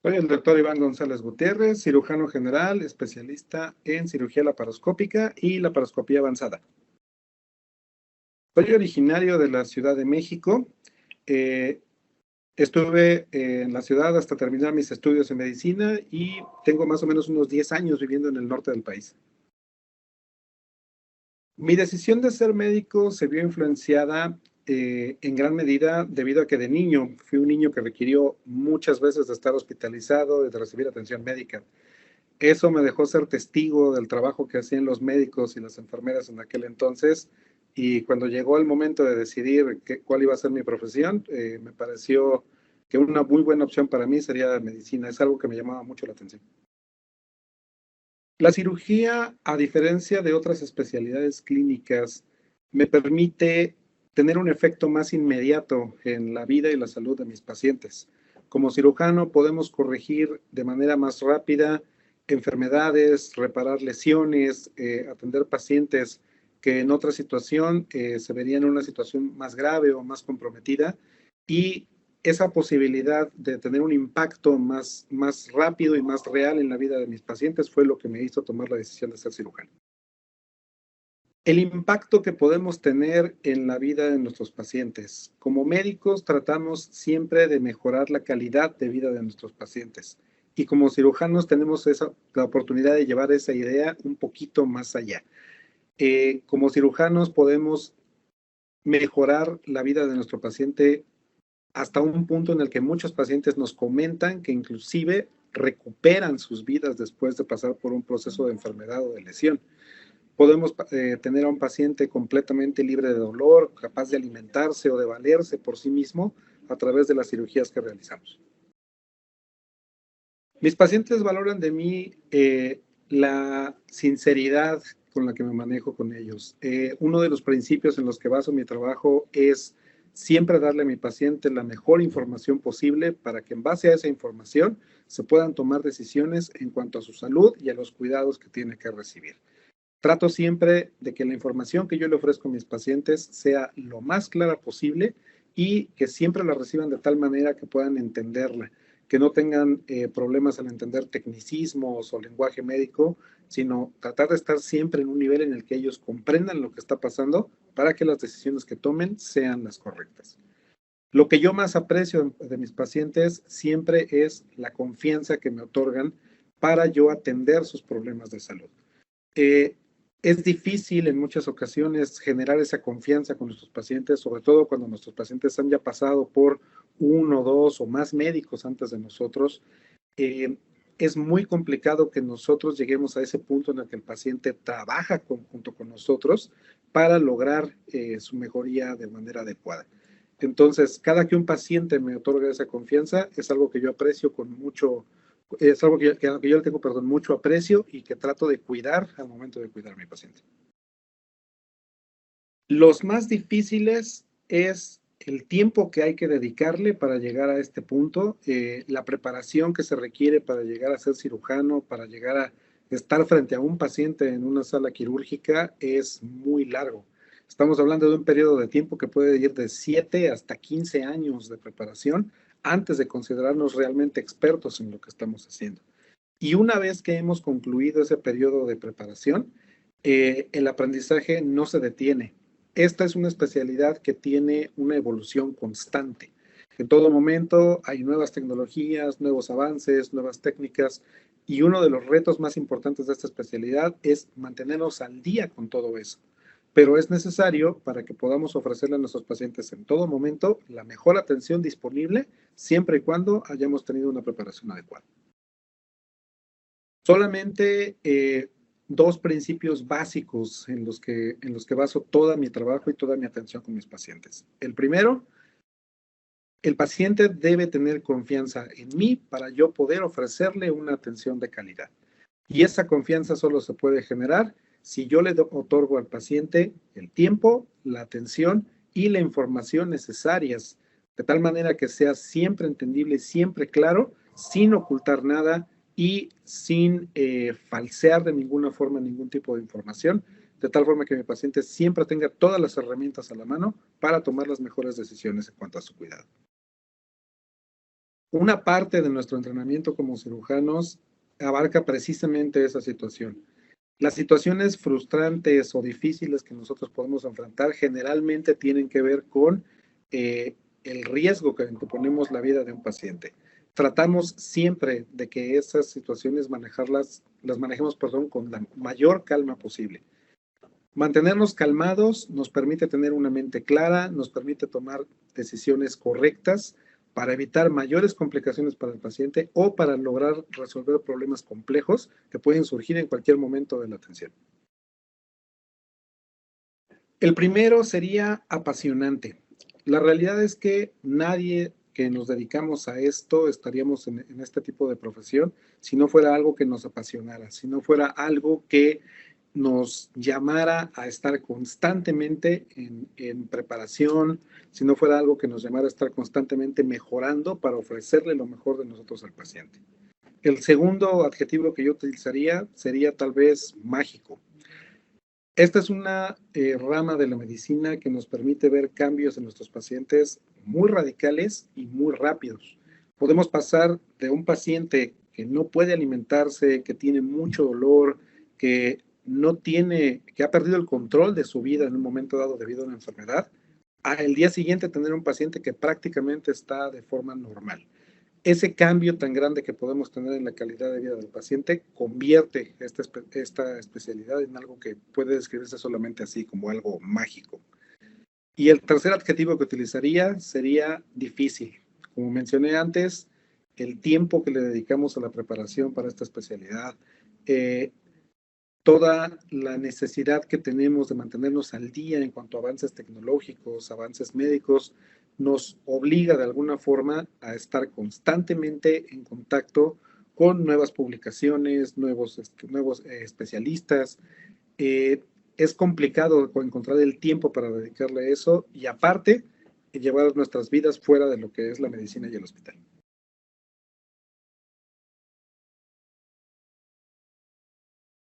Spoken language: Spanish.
Soy el doctor Iván González Gutiérrez, cirujano general, especialista en cirugía laparoscópica y laparoscopía avanzada. Soy originario de la Ciudad de México. Eh, Estuve en la ciudad hasta terminar mis estudios en medicina y tengo más o menos unos 10 años viviendo en el norte del país. Mi decisión de ser médico se vio influenciada en gran medida debido a que de niño fui un niño que requirió muchas veces de estar hospitalizado y de recibir atención médica. Eso me dejó ser testigo del trabajo que hacían los médicos y las enfermeras en aquel entonces. Y cuando llegó el momento de decidir cuál iba a ser mi profesión, me pareció que una muy buena opción para mí sería la medicina. Es algo que me llamaba mucho la atención. La cirugía, a diferencia de otras especialidades clínicas, me permite tener un efecto más inmediato en la vida y la salud de mis pacientes. Como cirujano podemos corregir de manera más rápida enfermedades, reparar lesiones, atender pacientes que en otra situación se verían en una situación más grave o más comprometida, y esa posibilidad de tener un impacto más rápido y más real en la vida de mis pacientes fue lo que me hizo tomar la decisión de ser cirujano. El impacto que podemos tener en la vida de nuestros pacientes. Como médicos tratamos siempre de mejorar la calidad de vida de nuestros pacientes, y como cirujanos tenemos la oportunidad de llevar esa idea un poquito más allá. Como cirujanos podemos mejorar la vida de nuestro paciente hasta un punto en el que muchos pacientes nos comentan que inclusive recuperan sus vidas después de pasar por un proceso de enfermedad o de lesión. Podemos tener a un paciente completamente libre de dolor, capaz de alimentarse o de valerse por sí mismo a través de las cirugías que realizamos. Mis pacientes valoran de mí la sinceridad con la que me manejo con ellos. Uno de los principios en los que baso mi trabajo es siempre darle a mi paciente la mejor información posible para que en base a esa información se puedan tomar decisiones en cuanto a su salud y a los cuidados que tiene que recibir. Trato siempre de que la información que yo le ofrezco a mis pacientes sea lo más clara posible y que siempre la reciban de tal manera que puedan entenderla, que no tengan problemas al entender tecnicismos o lenguaje médico, sino tratar de estar siempre en un nivel en el que ellos comprendan lo que está pasando para que las decisiones que tomen sean las correctas. Lo que yo más aprecio de mis pacientes siempre es la confianza que me otorgan para yo atender sus problemas de salud. Eh, es difícil en muchas ocasiones generar esa confianza con nuestros pacientes, sobre todo cuando nuestros pacientes han ya pasado por uno, dos o más médicos antes de nosotros. Eh, es muy complicado que nosotros lleguemos a ese punto en el que el paciente trabaja junto con nosotros para lograr su mejoría de manera adecuada. Entonces, cada que un paciente me otorga esa confianza, es algo que yo aprecio con mucho, es algo que yo le tengo, perdón, mucho aprecio y que trato de cuidar al momento de cuidar a mi paciente. Los más difíciles es el tiempo que hay que dedicarle para llegar a este punto, la preparación que se requiere para llegar a ser cirujano, para llegar a estar frente a un paciente en una sala quirúrgica es muy largo. Estamos hablando de un periodo de tiempo que puede ir de 7 hasta 15 años de preparación antes de considerarnos realmente expertos en lo que estamos haciendo. Y una vez que hemos concluido ese periodo de preparación, el aprendizaje no se detiene. Esta es una especialidad que tiene una evolución constante. En todo momento hay nuevas tecnologías, nuevos avances, nuevas técnicas, y uno de los retos más importantes de esta especialidad es mantenernos al día con todo eso. Pero es necesario para que podamos ofrecerle a nuestros pacientes en todo momento la mejor atención disponible, siempre y cuando hayamos tenido una preparación adecuada. Solamente dos principios básicos en los que baso toda mi trabajo y toda mi atención con mis pacientes. El primero, el paciente debe tener confianza en mí para yo poder ofrecerle una atención de calidad. Y esa confianza solo se puede generar si yo le otorgo al paciente el tiempo, la atención y la información necesarias, de tal manera que sea siempre entendible, siempre claro, sin ocultar nada y sin falsear de ninguna forma ningún tipo de información, de tal forma que mi paciente siempre tenga todas las herramientas a la mano para tomar las mejores decisiones en cuanto a su cuidado. Una parte de nuestro entrenamiento como cirujanos abarca precisamente esa situación. Las situaciones frustrantes o difíciles que nosotros podemos enfrentar generalmente tienen que ver con el riesgo que ponemos la vida de un paciente. Tratamos siempre de que esas situaciones las manejemos, perdón, con la mayor calma posible. Mantenernos calmados nos permite tener una mente clara, nos permite tomar decisiones correctas para evitar mayores complicaciones para el paciente o para lograr resolver problemas complejos que pueden surgir en cualquier momento de la atención. El primero sería apasionante. La realidad es que nadie que nos dedicamos a esto estaríamos en este tipo de profesión si no fuera algo que nos apasionara, si no fuera algo que nos llamara a estar constantemente en preparación, si no fuera algo que nos llamara a estar constantemente mejorando para ofrecerle lo mejor de nosotros al paciente. El segundo adjetivo que yo utilizaría sería tal vez mágico. Esta es una rama de la medicina que nos permite ver cambios en nuestros pacientes muy radicales y muy rápidos. Podemos pasar de un paciente que no puede alimentarse, que tiene mucho dolor, que no tiene, que ha perdido el control de su vida en un momento dado debido a una enfermedad, a el día siguiente tener un paciente que prácticamente está de forma normal. Ese cambio tan grande que podemos tener en la calidad de vida del paciente convierte esta especialidad en algo que puede describirse solamente así, como algo mágico. Y el tercer adjetivo que utilizaría sería difícil. Como mencioné antes, el tiempo que le dedicamos a la preparación para esta especialidad, toda la necesidad que tenemos de mantenernos al día en cuanto a avances tecnológicos, avances médicos, nos obliga de alguna forma a estar constantemente en contacto con nuevas publicaciones, nuevos especialistas. Eh, es complicado encontrar el tiempo para dedicarle a eso y aparte llevar nuestras vidas fuera de lo que es la medicina y el hospital.